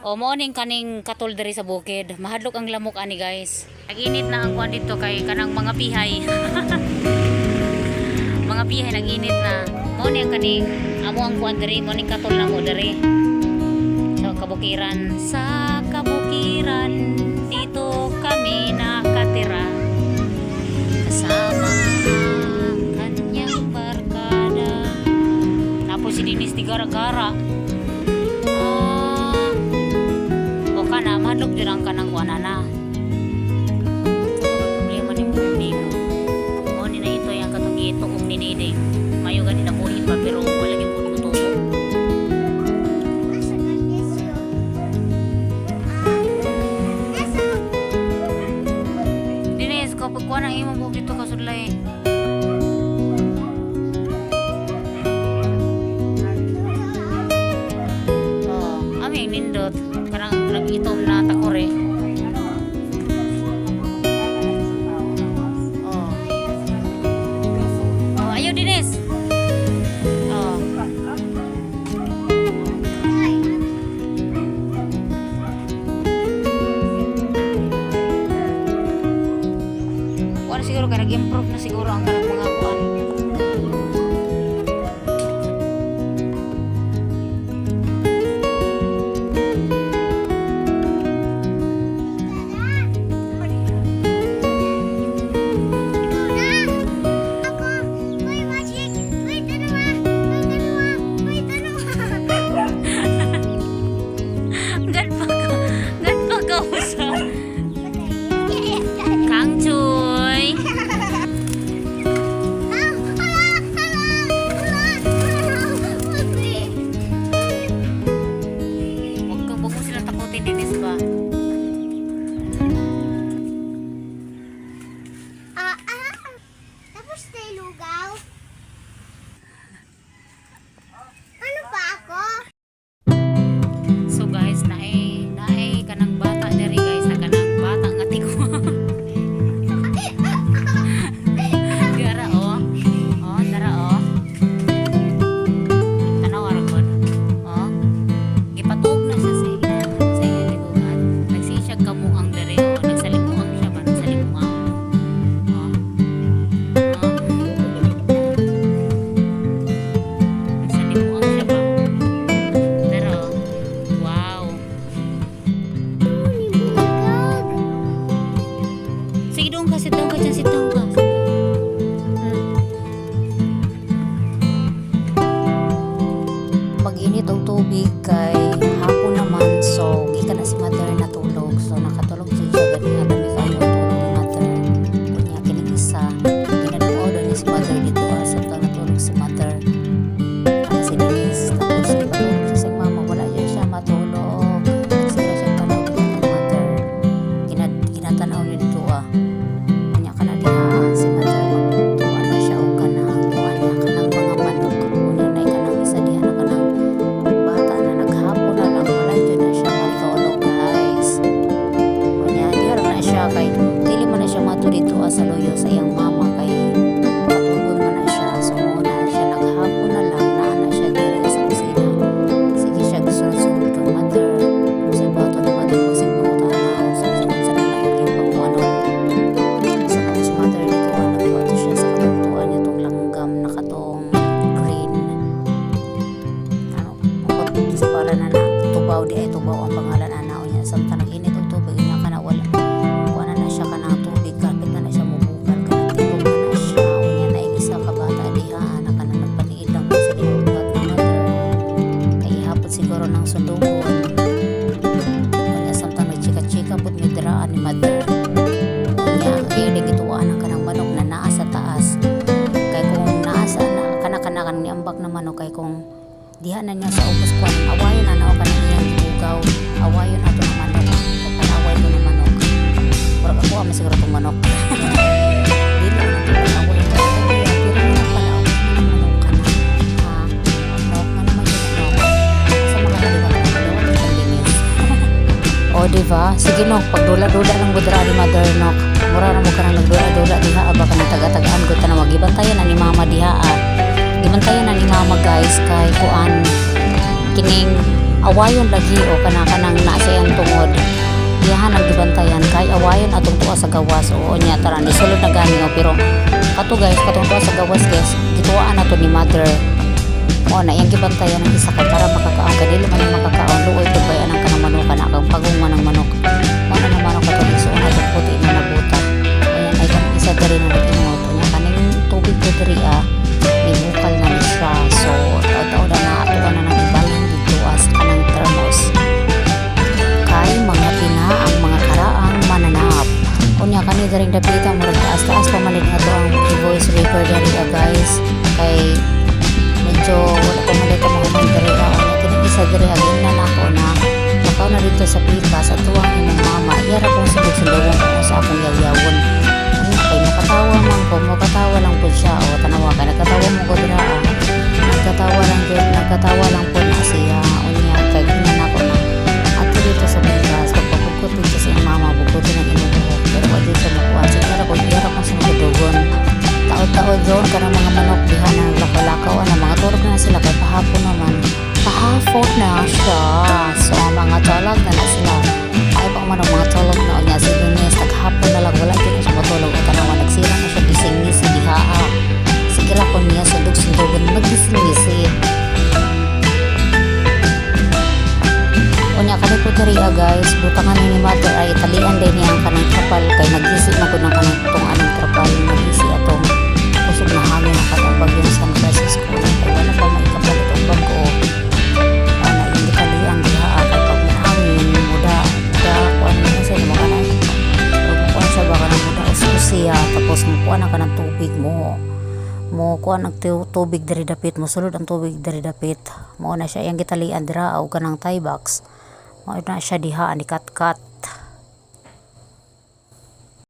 O morning kaning katol diri sa bukid. Mahadlok ang lamok ani guys. Nag-init na ang kuan dito kay kanang mga pihay. Mga pihay nag-init na. Morning kaning amo ang kuan diri, morning katol na mo diri. Sa kabukiran, dito kami nakatira. Kasama ang kanyang barkada. Tapos si Dinis di gara-gara. Kana manok jud ang kanang kuanana. Problema ni mo nino. O ni na ito yang katong ituong ni Diding. Mayo gani na buhi pa pero wala gyud ko tubo. Dinis ko pag kuan ang imong buhok dito kasudlay. Oh, aming nindot. Karang nag-itom na takore. Oh. Oh, ayaw Dinis. Oh. Wala siguro kaya nag-improve na siguro ang kanang mga kuan. Kang Chuy. Huwag mo silang takutin, Dinis ba? Tapos tayo lugaw. Ano pa ako? So guys, naay kanang bata diri guys, na kanang bata nga tigo. Dara oh. Oh, dara oh. Tanaw ra gud. Oh. Gipatug na siya sa iyang libugan. Nagsisiyag kamo ang diri oh, nagsalimuang siya ba, nagsalimuang. Oh. Oh. Nagsalimuang siya ba. Dara oh. Wow. Sige doon ka, sit down ka dyan, sit down ka. Pag-init ang tubig kay hapon naman, so gikan na si mother natulog. So nakatulog siya gani nga dami kayo ang tulog ni mother. Kunya kining isa, ginadong-odo ni si mother dito sa natulog si mother. Ang si Denise, tapos patulog siya sa mama, wala siya matulog. Sila siya tanaw dito ng mother. Ginatanaw niya dito Kunya ka na diha si mother magtuan na siya o kanang tuan niya kanang mga manok. Kunya na kanang isa diha na kanang bata na naghapon na lang wala dyan na siya matulog guys. Kunya diha na siya kay dili man na siya mato dito sa loyo sa iyang mama kay patulog man na siya. So muna siya naghapon na lang na siya diri sa kusina. Sige siya gisulod-sulod kang mother. Kasi bato na mother ko sig mga tanaw sa lang yung pagkuano. Sa mga si mother dito nagbuhat siya sa katungtuan niya itong langgam na katong green. Ano, bukod sa pala na tubaw di ay tubaw ang pangalan na niya. Samtang nag-init ang tubig niya ka na wala. Kuha na siya ka na tubig. Kapit na siya mubukal. Kanang tigog na siya. Unya na isa ka bata diha na ka na nagpaniid lang kasi ginugbat ng mother. Kaya hapon siguro ng sundugon. Unya samtang nagchika-chika pud may diraan ni mother. Unya kaya gituan ang kanang manok na naa sa taas. Kay kung naa sa kana ni ambak na manok kay kung diha na niya sa ubos kwan awayon na nao kanang iyang bugaw. Awayon ato ng manok. O panaway to ng manok. Pero ako ama siguro tong manok. Dili na ito panaway. Pero na pala ako ng manok ka na. Ha? Manok na naman yun manok. Sa mga kalibat ng manok ng Dinis. O diba? Sige nok, pagdula-dula ng budra ni mother nok. Mura na mo ka nang nagdula-dula diha aba ka ng taga-tagaan ko tanong gibantayan na ni mama diha. Gibantayan na ni mama guys kay kuan kining awayon lagi o kanang nasa iyang tungod. Iyahan ang gibantayan kay awayon atong tuwa sa gawas o nya tara ni sulod na gani o pero kato guys katong tuwa sa gawas guys gituwaan nato ni mother o na iyang gibantayan ang isa kay para makakaon kay dili man yung makakaon luoy pud bayan ang kanang manok kana kang pagungan ng manok mo na naman ang katong igsoon atong puti na nabuta ayan ay kanang isa diri na nag-imot nya kaning tubig ko diri may bukal na ni siya so taw na ato na nang ibalhin dito as kanang thermos kay mga pina ang mga karaang mananap unya kani daring dapita murag taas-taas pa man nga to ang voice recorder diri guys kay medyo wala pa man dito mga diri unya kini isa diri agin na nako na nakaw na dito sa pikas at tuwang imong mama iyara kong sundog-sundogon ko sa akong yawyawon unya kay makatawa lang po siya o tanawa kay nagkatawa mo ko dira nagkatawa lang po na siya unya kay gina nako na at dito sa pikas pagpapugkot dito sa iyong mama bukutin ang imong buhok pero wala sa makuha sigara kong sundugon taod-taod doon ka ng mga manok diha na lakaw-lakaw na mga turok na sila kay pahapon naman pahapon na siya so mga talag na sila ay pang manok mga tulog na unya si Denise naghapon na lang wala din siya matulog at tanawa nagsira na siya gising-ngisi diha sige ra ko niya sundog-sundogon maggising-ngisi unya kani po diri guys butangan ni mother ay talian din niya ang kanang trapal kay nagisi na gud ang kanang tong anong trapal nagisi atong kusog na hangin ang katong bagyong San Francisco kay wala pa may kapalit ang bago ana hindi talian diha kay pag may hangin muda kuan na sa mga kanang kuan sa baka na muda usiya tapos mukuan ang kanang tubig mo kuan ang tubig diri dapit mo sulod ang tubig diri dapit mo na siya yang gitalian dira og kanang tie box mao na siya diha ni kat